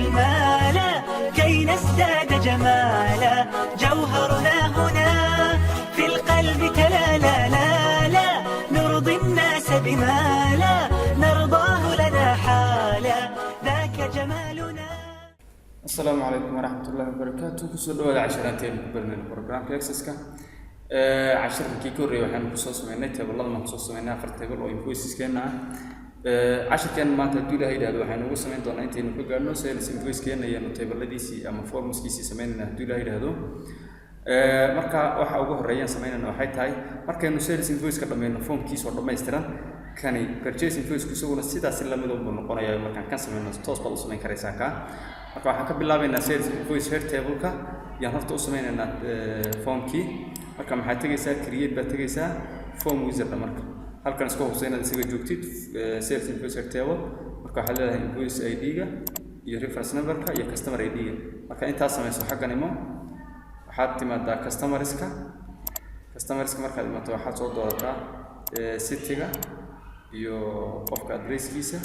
المال كي نزداد جمالا جوهرنا هنا في القلب تلالا لا لا نرضي الناس بما لا نرضاه لنا حالا ذاك جمالنا. السلام عليكم ورحمة الله وبركاته. كسر دولة عشرتين برنامج برنامج إكسسكا عشر كيكوري وحنا خصوص من نت والله ما خصوص من نافر تقول وينفويس كنا عشر كان ما تدل هيدا وحنا وسمين دون أنتين نقول سيلز إنفويس كنا يعني تقول لدي سي أما فورمس كيسي سمين تدل هيدا هذا marka waxa ugu horeeyaan sameynayna waxay tahay markaynu sales invoice ka dhameeyno formkiisa oo dhameystiran kani purchase invoice ku soo sidaas la mid ah noqonayo markaan kan sameeyno toos baad u sameyn karaysaa ka marka waxaan ka bilaabaynaa sales invoice head table ka yaan horta u sameynaynaa formkii marka maxaa tagaysaa create ba tagaysaa form wizard marka halkan isku hubsaynaad isaga joogtid sales invoice head table marka waxa leedahay invoice ID ga iyo reference number ka iyo customer ID ga marka intaas sameyso xaqan imo waxaad timaadaa customerska markaad imaato waxaad soo doorataa city-ga iyo qofka addresskiisa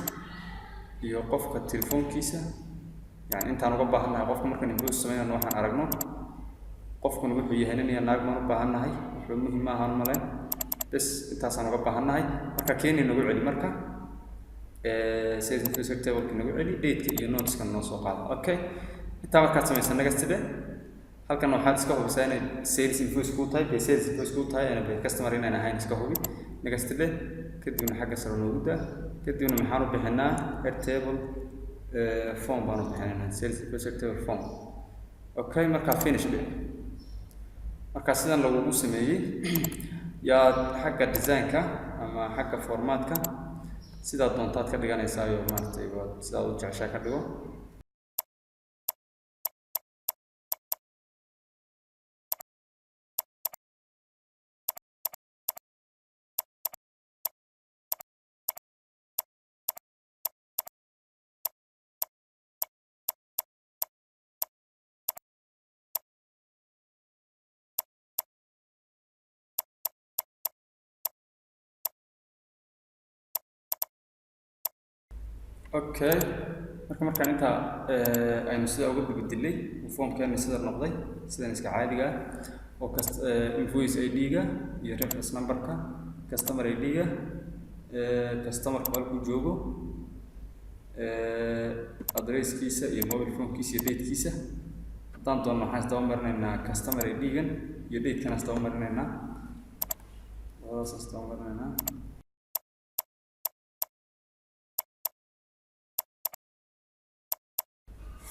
iyo qofka telefoonkiisa yani intaan uga baahanahay qofka markaan invoice sameynayno waxaan aragno qofkuna wuxuu yahay nin iyo naag baan u baahanahay wuxuu muhiim ah aan malayn bas intaasaan uga baahanahay marka keenay nagu celi marka sales invoice table nagu celi date iyo notice-ka noo soo qaado okay intaa markaad samaysan naga sidee halkan waxaad iska hubisay inay sales invoice ku tahay sales invoice ku tahay inay customer inay ahayn iska hubi nagastide kadibna xagga sare loogu daa kadibna maxaan u bixinaa head table form baan u bixinaa sales invoice table form okay marka finish bit marka sidan lagu sameeyay yaa xagga design-ka ama xagga format-ka sida doontaad ka dhiganaysaa iyo maartay sida uu jeceshaa ka dhigo okay markaan inta aynu sida uga beddelay formkan sida noqday sidan iska caadiga oo invoice ID-ga iyo reference number-ka customer ID-ga customer ku joogo addresskiisa iyo mobile phone-kiisa iyo date-kiisa hadaan doono waxaan isdaba marinaynaa customer ID-gan iyo date-kana isdaba marinaynaa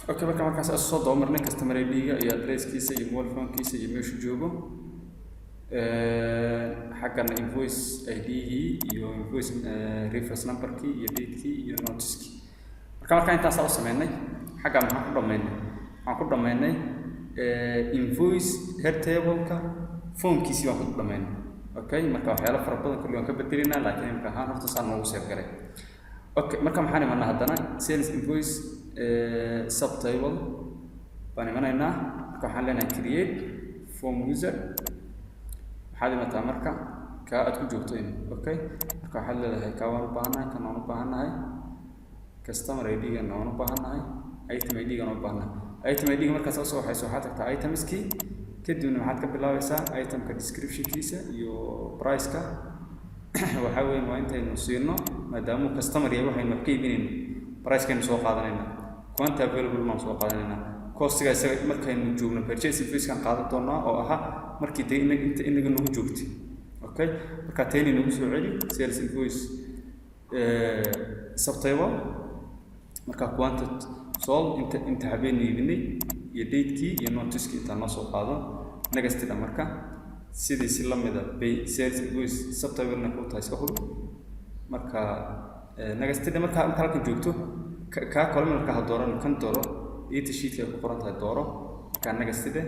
okay markaas soo doomarnay customer ID-ga iyo addresskiisa iyo mobile phone-kiisa iyo meeshu joogo xaggana invoice ID-gii iyo invoice reference number-kii iyo date-kii iyo notice-kii marka intaas u sameynay xagga waxaan ku dhameynay invoice head table-ka formkiisii waan ku dhameynay okay marka waxyaalo fara badan kulli waan ka bedelinaa laakiin marka ahaan horta saan noogu save garay okay marka maxaan imanaa haddana sales invoice subtable baan imanaynaa marka waxaan leenahay create form user waxaad imataa marka ka aad ku joogto okay marka waxaad leedahay ka waan u baahanahay kan waan u baahanahay customer ID-ga waan u baahanahay item ID-ga waan u baahanahay item ID-ga markaas soo waxay waxaad tagtaa itemski kadibna waxaad ka bilaabaysaa itemka description-kiisa iyo price-ka waxa weeye waa intaynu siino maadaama customer yahay waxaynu wax ka iibinayno price-keenu soo qaadanayna quantity available ma soo qaadanayna cost-ga isaga markaynu joogno purchase invoice-kan qaadan doonaa oo aha markii day inaga nagu joogtay okay marka tayni nagu soo celi sales invoice subtable marka quantity sold inta habeen iibinay iyo date-kii iyo notice-kii inta noo soo qaado nagastida marka sidii si la mid ah bay sales invoice subtable-na ku tahay iska hubi marka nagastida marka halkan joogto ka column-ka dooran kan dooro data sheet-ka ku qoran tahay dooro marka nagastida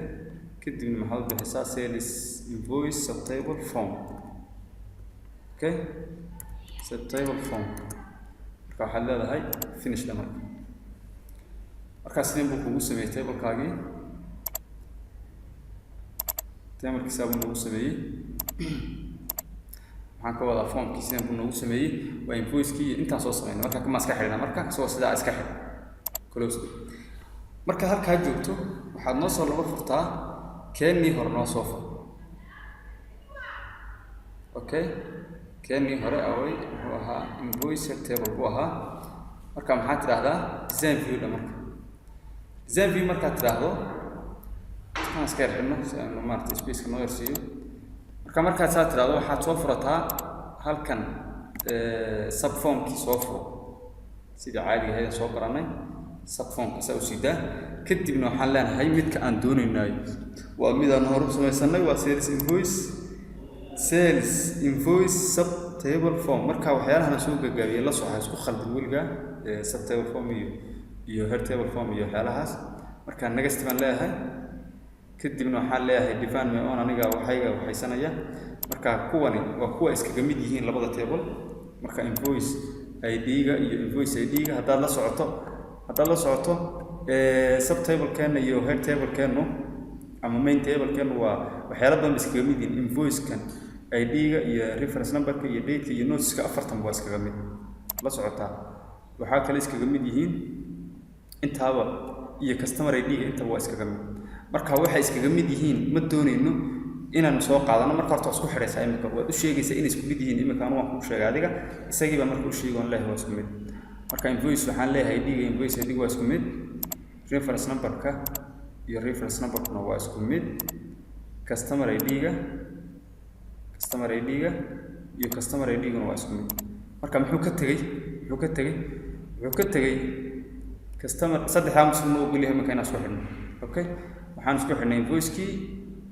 kadibna maxaad bixisaa sales invoice subtable form okay subtable form marka waxaad leedahay finish da marka sideen buu kugu sameeyay table-kaagii table-kiisa buu nagu sameeyay waxaan ka wadaa formkii sideen buu nagu sameeyay waa invoice-kii intaan soo sameynay marka kama iska xidhna marka soo sidaa iska xidh close marka halkaa joogto waxaad noo soo laba furtaa keenii hore noo soo fur. Okay, keenii hore away wuxuu ahaa invoice table buu ahaa. marka maxaad tidhaahdaa design view dha marka design view markaad tidhaahdo waxaan iska yarxino si aanu maaragtay spaceka noo yarsiiyo. markaad saa tidhaahdo waxaad soo furataa halkan subformkii soo furo sidii caadiga ahayd soo baranay. subformka saa u siidaa kadibna waxaan leenahay midka aan doonaynayo waa midaan hore samaysanay waa sales invoice sub table form. marka waxyaalahan soo gagaabiyay la soo isku khaldin weliga sub table form iyo head table form iyo waxyaalahaas. marka next baan leeyahay kadibna waxaan leeyahay define my own aniga waxaysanaya. marka kuwani waa kuwa iskaga mid yihiin labada table. marka invoice ID-ga iyo invoice ID-ga haddaad la socoto sub table keena iyo head table keenu ama main table keenu waa waxyaalo badan iskaga mid yihiin. invoice kan ID-ga iyo reference number-ka iyo date-ka iyo notice-ka afartan waa iskaga mid la socotaa. waxaa kale iskaga mid yihiin intaaba iyo customer ID-ga intaba waa iskaga mid. marka waxay iskaga mid yihiin ma doonayno inaan soo qaadano. marka horta isku xiraysaa imika waad u sheegaysaa inay isku mid yihiin. imika anu waan kuu sheegay adiga isagii baa marka u sheegay on leeyahay waa isku mid. marka invoice waxaan leeyahay ID-ga invoice ID-ga waa isku mid. reference number-ka iyo reference number-kuna waa isku mid. customer ID-ga iyo customer ID-guna waa isku mid. marka muxuu ka tegay customer saddexdaa muslim oo geliyo imika inaan isku xidhno. okay, waxaan isku xidhnay invoice-kii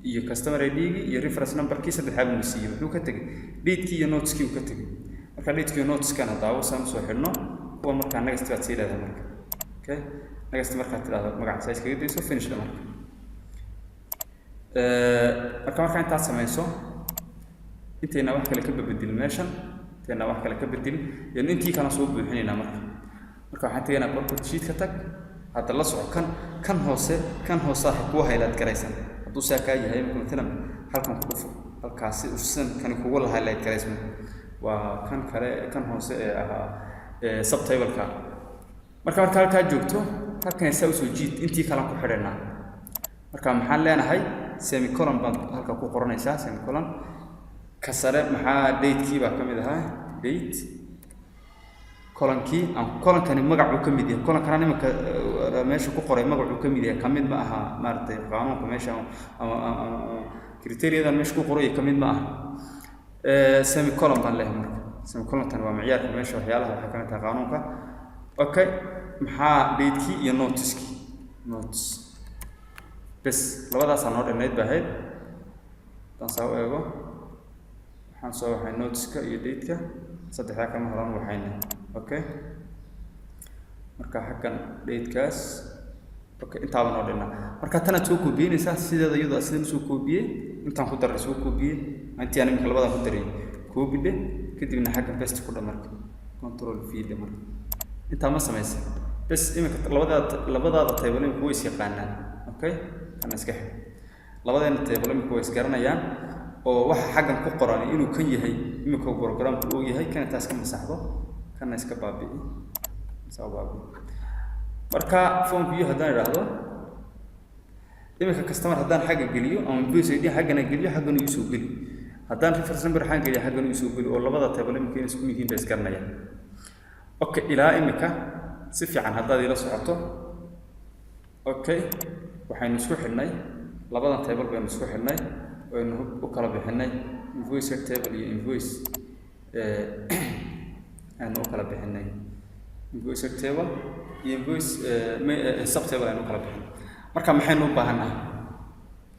iyo customer ID-gii iyo reference number-kii saddexdaa buu siiyey. muxuu ka tegay date-kii iyo notice-kii uu ka tegay. marka date-kii iyo notice-kana daawo saan soo xidhno kuwa markaa next baad sii leedahay marka. okay, next markaad tidhaahdo magaca saa iskaga dayso finish dha marka. marka intaad samayso intayna wax kale ka beddelin meeshan intayna wax kale ka beddelin iyo intii kana soo buuxinaynaa marka. waxaan tegaynaa corporate sheet ka tag hadda la soco kan hoose kuwa highlight garaysan hadduu saa kaa yahay مثلا halkan ku dhufo halkaasi usan kan kugu la highlight garaysan waa kan kale kan hoose ee ahaa subtable-ka. marka halkaa joogto halkan saa u soo jiid intii kale ku xidhanaa. marka maxaan leenahay semicolon baan halka ku qoranaysaa semicolon ka sare maxaa date-kii baa ka mid ahaa date kolankii aan kolankani magacu ka mid yahay kolankana nimanka meesha ku qoray magacu ka mid yahay kamid ma aha maartay qaanuunka meesha ama criteria-dan meesha ku qoray kamid ma aha. semicolon baan leeyahay marka semicolon tan waa macyaarka meesha waxyaalaha waxa ka mid ah qaanuunka. okay, maxaa date-kii iyo notice-kii notice bes labadaas aan noo dhammayd baahayd. tan soo eego waxaan soo waxay notice-ka iyo date-ka saddexdaa kama horan waxayna. okay, marka xaggan date-kaas okay intaaba noo dhinna. marka tanaad soo koobiyeynaysaa sideeda iyadoo sidaan soo koobiyey intaan ku daray soo koobiyey intii aan imika labada ku daray koobide kadibna xagga paste ku dhamarka control v dhe marka intaa ma samaysa bes imika labadaada table imika way is yaqaanaan. okay, kana iska xidh labadeena table imika way is garanayaan oo waxa xaggan ku qoran inuu kan yahay imika programku uu yahay kana taas ka masaxdo kana iska baabi'i marka form view haddaan idhaahdo imika customer haddaan xagga geliyo ama invoice ID xaggana geliyo xaggana uu soo geli haddaan reference number xagga geliyo xaggana uu soo geli oo labada table imika inay isku yihiin bay is garanayaan. okay, ilaa imika si fiican haddaad ila socoto. okay, waxaynu isku xidhnay labadan table baynu isku xidhnay waynu u kala bixinay invoice table iyo invoice aanu u kala bixinay invoice table iyo invoice subtable aanu kala bixinay. marka maxaynu u baahannahay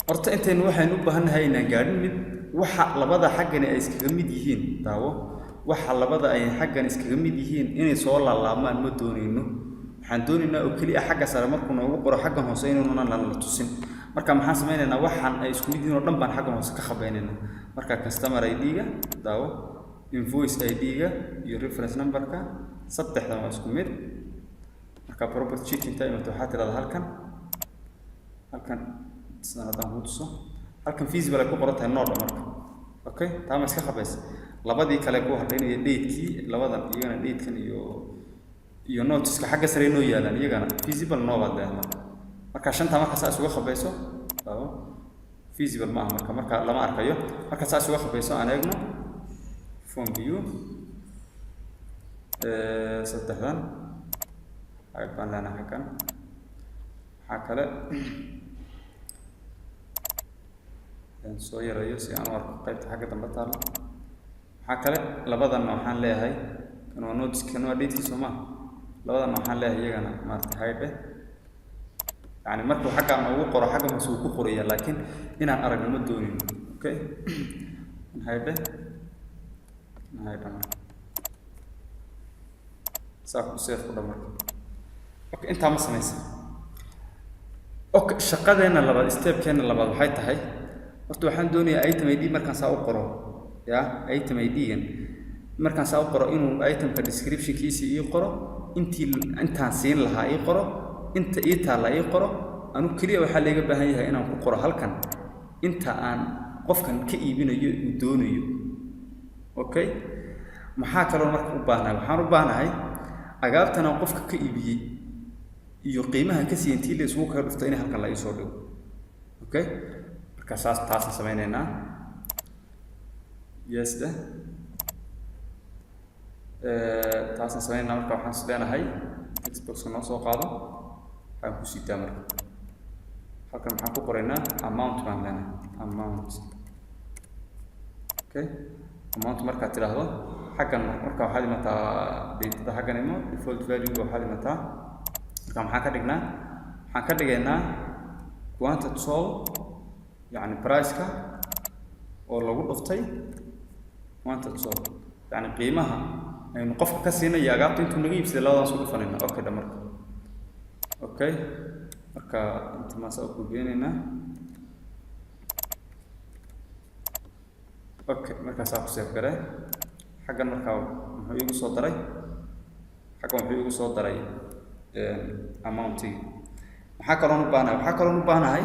horta intaynu waxaynu u baahannahay inaan gaadhin mid waxa labada xaggani ay iskaga mid yihiin daawo waxa labada ay xaggan iskaga mid yihiin inay soo laalaabmaan ma doonayno. waxaan doonaynaa oo kaliya xagga sare markuu noogu qoro xaggan hoose inuunan la tusin. marka maxaan sameynaynaa waxaan ay isku mid yihiin oo dhan baan xaggan hoose ka khabaynaynaa. marka customer ID-ga daawo invoice ID-ga iyo reference number-ka saddexdan waa isku mid. marka property sheet inta imata waxaa tirahdaa halkan sidaan haddaan ku tuso halkan feasible ay ku qoran tahay node marka. okay, taa ma iska khabaysa labadii kale ku hadhaynaya date-kii labadan iyagana date-kan iyo notice-ka xagga sare noo yaalaan iyagana feasible noo baad leedahay marka. marka shanta marka saas uga khabayso feasible ma aha marka lama arkayo marka saas uga khabayso aan eegno form view saddexdan ay baan leenahay kan waxa kale soo yarayo si aan arko qaybta xagga dambe taalo waxa kale labadan waxaan leeyahay kan waa notes kan waa date Soma labadan waxaan leeyahay iyagana maarta hide yani markuu xagga ma ugu qoro xagga ma soo ku qoraya laakiin inaan aragno ma doonin okay hide saako seef ku dhamar okay inta ma sameeysan okay shaqadeena labaad stepkeena labaad waxay tahay horta waxaan doonayaa item ID markaan saa u qoro ya item ID-gan markaan saa u qoro inuu itemka description-kiisa ii qoro intaan siin lahaa ii qoro inta ii taala ii qoro anu kaliya waxa laga baahan yahay inaan ku qoro halkan inta aan qofkan ka iibinayo uu doonayo okay maxaa kale marka u baahnahay waxaan u baahnahay agaabtan aan qofka ka iibiyay iyo qiimaha ka sii intii la isku kala dhufto in halkan la ii soo dhigo okay marka taas sameeynaa yes taas sameeynaa marka waxaan isleeyahay Xbox noo soo qaado waxaan ku siitaa marka halkan waxaan ku qoraynaa amount baan leenahay amount okay amount marka tiraahdo xaggan marka waxaa dhimataa data xaggan imo default value waxaa dhimataa marka maxaan ka dhigaynaa quantity sold يعني برايسكا oo lagu dhuftay quantity sold يعني qiimaha aynu qofka ka siinay agaabta intuu naga iibsaday labadaas u dhufanayna okay dhamarka okay marka inta ma soo gudbeenayna okay marka saaf save garay xaggan marka wuxuu igu soo daray amount waxa kale oo u baahanahay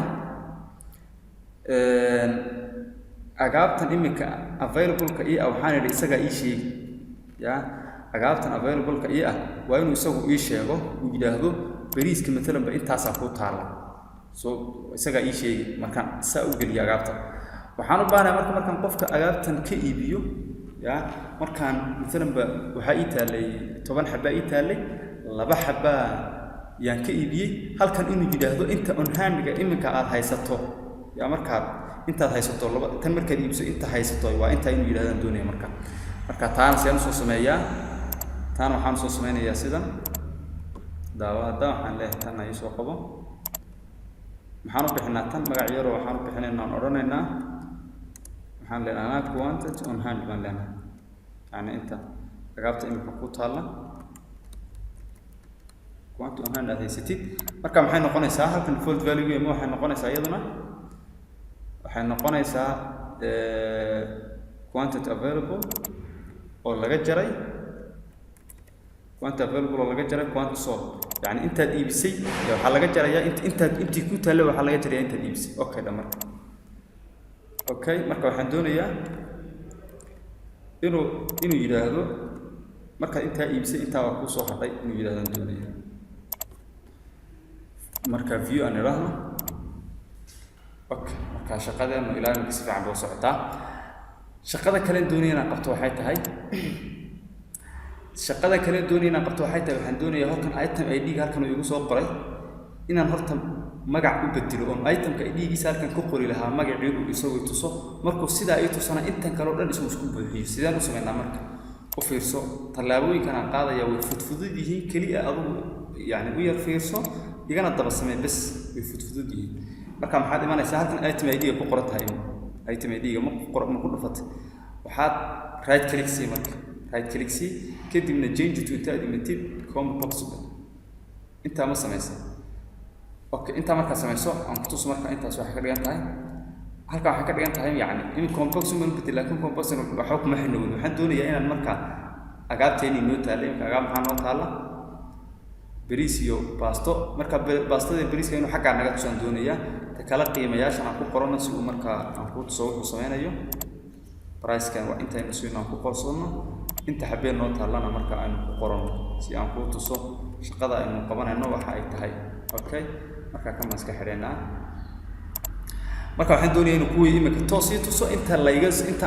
agaabtan imika available-ka waxaan idhi isaga ii sheegi ya agaabtan available-ka waa inuu isagu ii sheego uu yiraahdo bariiska midna ba intaas ku taala soo isaga ii sheegi markaan saa u geliyo agaabta waxaan u baahanahay markaan qofka agaabtan ka iibiyo ya markaan midna ba waxa ii taalay 10 xabba ii taalay 2 xabba yaan ka iibiyay halkan inuu yiraahdo inta on hand-ga imika aad haysato ya marka intaad haysato tan marka iibso inta haysato waa inta inuu yiraahdaan doonay marka taan si aan soo sameeyaa taan waxaan soo sameynayaa sidan daawada waxaan leeyahay tan ay soo qabo maxaan u bixinaa tan magac yar oo waxaan u bixinaynaa aan oranaynaa waxaan leenahay quantity on hand baan leenahay yani inta agaabta imika ku taala quantity on hand aad haysatid marka maxay noqonaysaa halkan default value ma waxay noqonaysaa iyaduna waxay noqonaysaa quantity available oo laga jaray quantity sold yani intaad iibisay waxa laga jarayaa intii ku taale waxa laga jarayaa intaad iibisay okay dhamarka okay marka waxaan doonayaa inuu yiraahdo marka inta iibisay inta waa ku soo hadhay inuu yiraahdo doonayaa marka view aan iraahdo okay marka shaqadeena ilaa inta si fiican boo socotaa shaqada kale doonayna qabto waxay tahay waxaan doonayaa halkan item ID-ga halkan uu igu soo qoray inaan horta magac u bedelo oo itemka ID-giisa halkan ku qori lahaa magacii uu isoo tuso markuu sidaa ay tusana intan kale oo dhan isku buuxiyo sidaan u sameeynaa marka u fiirso talaabooyinkan aan qaadaya way fudud yihiin kaliya adigu yani u yar fiirso igana daba samee bas way fudud yihiin marka maxaad imanaysaa halkan item ID-ga ku qoran tahay item ID-ga ma ku dhufatay waxaad right click si kadibna change to limited composable inta ma sameeysan okay inta marka sameeyso aan ku tuso marka intaas waxa ka dhigan tahay halka waxa ka dhigan tahay yani in composable bedel laakiin composable waxa kuma xinoobin waxaan doonayaa inaan marka agaabteeni noo taalay agaab maxaa noo taala bariis iyo baasto marka baastada bariiska inuu xagga naga tusan doonayaa ta kala qiimayaashan aan ku qorano si uu marka aan ku tuso wuxuu sameynayo price kan waa inta aynu soo ku qorsano inta habeen noo taalana marka aynu ku qorano si aan ku tuso shaqada aynu qabanayno waxa ay tahay okay marka kama iska xireenaa marka waxaan doonayaa inuu kuwii imika toos tuso inta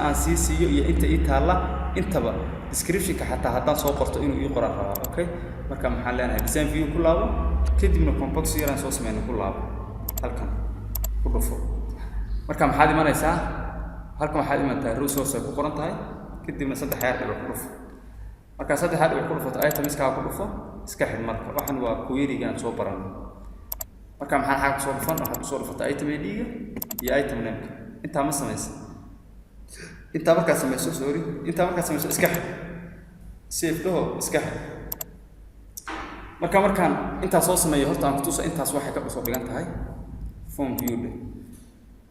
aan sii siiyo iyo inta ii taala intaba description-ka xataa haddaan soo qorto inuu ii qoran rabaa okay marka maxaan leenahay design view ku laabo kadibna complex yaraan soo sameeyno ku laabo halkan ku dhufo marka maxaad imanaysaa halkan waxaad imantaa resource ku qoran tahay kadibna saddex xeer dhibic ku dhufo marka saddex xeer dhibic ku dhufo itemska ku dhufo iska xid marka waxan waa query-gaan soo baran marka maxaan xaq soo dhufan waxaad soo dhufatay item ID-ga iyo item name-ka inta ma sameeyso inta marka sameeyso iska xid save dhaho iska xid markaan inta soo sameeyo horta aan ku tuso intaas waxay ka soo dhigan tahay form view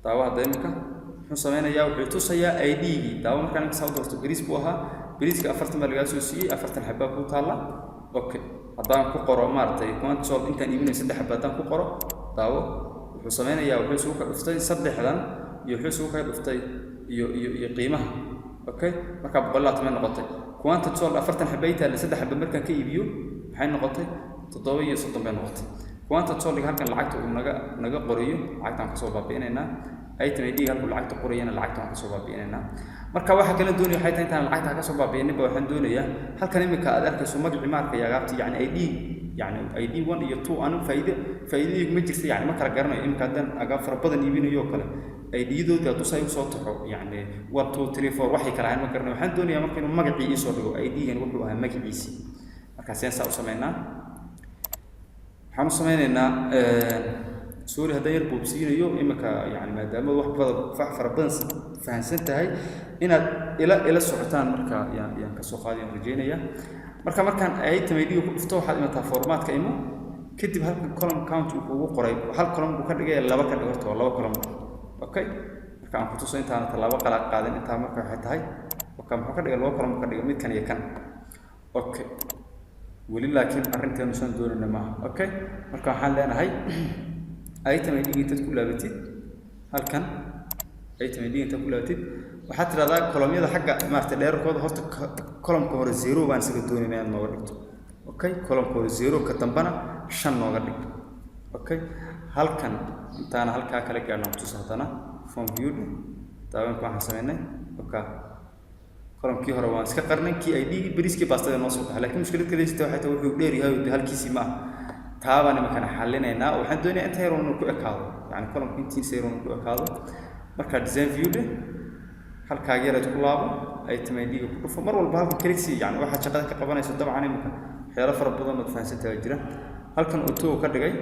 daawa deemka wuxuu sameynayaa wuxuu tusayaa ID-gi daawa markaan ka soo doorto bariis buu ahaa bariiska 40 baa laga soo siiyay 40 xabba ku taala okay haddaan ku qoro maartay console intaan iibinay 3 xabba haddaan ku qoro daawo wuxuu sameynayaa wuxuu soo ka dhuftay saddexdan iyo wuxuu soo ka dhuftay iyo qiimaha okay marka boqolaad ma noqotay quantity sol 40 xabba ay tahay 3 xabba markaan ka iibiyo waxay noqotay 730 bay noqotay quantity sol halkan lacagta uu naga qoriyo lacagtaan ka soo baabiinayna item ID halku lacagta qoriyana lacagtaan ka soo baabiinayna marka waxa kala doonay waxay tahay intaan lacagta ka soo baabiinay ba waxaan doonayaa halkan imika aad arkayso magaci marka yaagaabti yani ID 1 iyo 2 aan faa'iido ma jirto yani ma kala garanayo imika hadan aga far badan iibinayo kale ID-dooda aad usay soo taxo yani 1 2 3 4 waxay kala ma garanayo waxaan doonayaa marka inuu magaci ii soo dhigo ID-gan wuxuu ahaa magaciisi marka seensa u sameeynaa waxaan u sameynaynaa sorry haddii yar boobsiinayo imika yani maadaama wax badan fahansan tahay inaad ila socotaan marka yaan ka soo qaadin rajeynaya markaan item ID ku dhufto waxaad imataa formatka imo kadib halka column count uu ugu qoray hal column uu ka dhigay laba ka dhigto laba column okay marka aan ku tuso intaan laba qala qaadin inta marka waxay tahay marka muxuu ka dhigay laba column ka dhigay mid kan iyo kan okay wali laakiin arrinteenu san doonayna ma okay marka waxaan leenahay item ID inta ku laabatid halkan item ID inta ku laabatid waxaad tiraahdaa column-yada xagga maartay dheerkooda horta column-ka hore 0 baan isaga doonaynaa nooga dhigto okay column-ka hore 0 ka dambana 5 nooga dhig okay halkan intaana halka kala gaarno tuso hadana form view taaban ku waxaan sameynay okay column-kii hore waan iska qarnay kii ID bariiskii baastada noo soo baxay laakiin mushkiladda waxay tahay wuxuu dheer yahay halkiisi ma taabaan imika xalinaynaa waxaan doonayaa inta yar oo ku ekaado yani column intiisa yar oo ku ekaado marka design view halka yar ku laabo item ID ku dhufo mar walba halka click yani waxa shaqada ka qabanayso dabcan imika xeelo fara badan oo fahansantaa jira halkan auto ka dhigay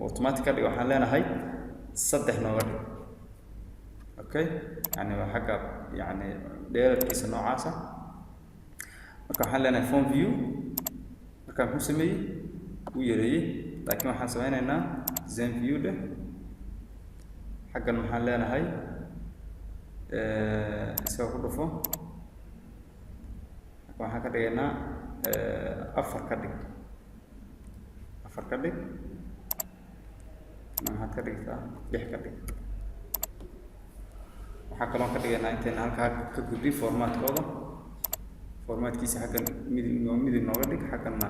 automatic ka dhigay waxaan leenahay 3 nooga dhig okay yani waxa xagga yani dheerkiisa noocaasa marka waxaan leenahay form view marka muxuu sameeyay uu yareeyay laakiin waxaan sameynaynaa design view xaggan waxaan leenahay isaga ku dhufo waxaan ka dhigaynaa 4 ka dhig maxaad ka dhigtaa 6 ka dhig waxaa kaloo ka dhigaynaa intaan halkaa ka gudbi formaatkiisa xaggan midib nooga dhig xagganna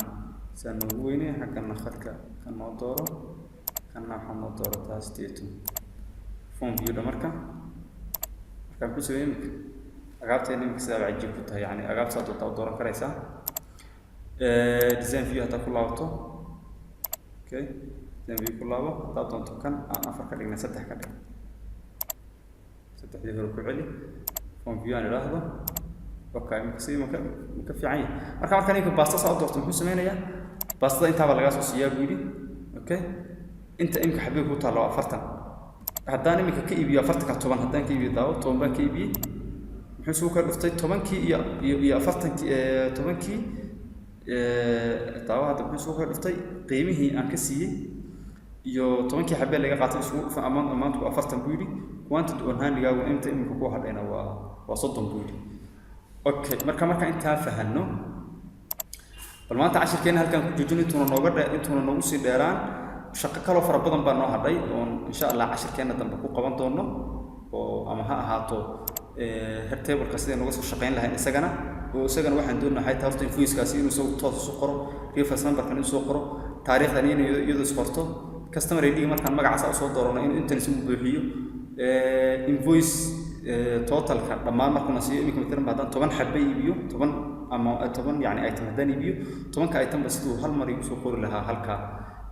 saan noogu weynay xagganna khadka ka noo dooro kanna waxaa noo dooro taas teeto form view markaan ku sameeyay agaabteena imika sidaa cajiib ku tahay yani agaabtaad u dooran karaysaa design view hada ku laabto okay design view ku laabo hada doonto kan aan 4 ka dhigna 3 ka dhig 3 hore ku celi form view aan ilaahdo okay imika si imika fiican yahay markaan inka basta soo doorto muxuu sameynayaa bastada intaaba laga soo siiyaa guudi okay inta imika xabiib ku taalo 40 haddaan imika ka iibiyo 40 ka 10 haddaan ka iibiyo daawo 10 baan ka iibiyay muxuu soo ka dhuftay 10kii iyo 40kii 10kii daawo hadda muxuu soo ka dhuftay qiimihii aan ka siiyay iyo 10kii xabbe laga qaatay isku amount ku 40 buudi quantity on hand gaagu inta imika ku hadhayna waa 30 buudi okay marka inta fahanno bal maanta cashirkeena halkan ku joojin intuuna noogu sii dheeraan shaqo kale fara badan baa noo hadhay oo insha Allah cashirkeena dambe ku qaban doono oo ama ha ahaato table-ka sidii nooga soo shaqeyn lahayn isagana waxaan doonahay taarta invoice-kaasi inuu soo toos u qoro reference number-kan inuu soo qoro taariikhdan inuu iyadoo qorto customer ID markaan magacaas u soo doorano in intan ismu buuxiyo invoice total ka dhamaan markuu nasiyo imika midna badan 10 xabba iibiyo 10 ama 10 yani item hadan iibiyo 10 ka item bas uu hal mar igu soo qori lahaa halka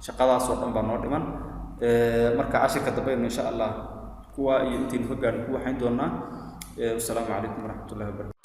shaqadaas oo dhan baa noo dhiman marka cashirka dambe insha Allah kuwa iyo intii ku gaadhin ku waxaan doonaa. Assalamu alaykum warahmatullahi wabarakatuh.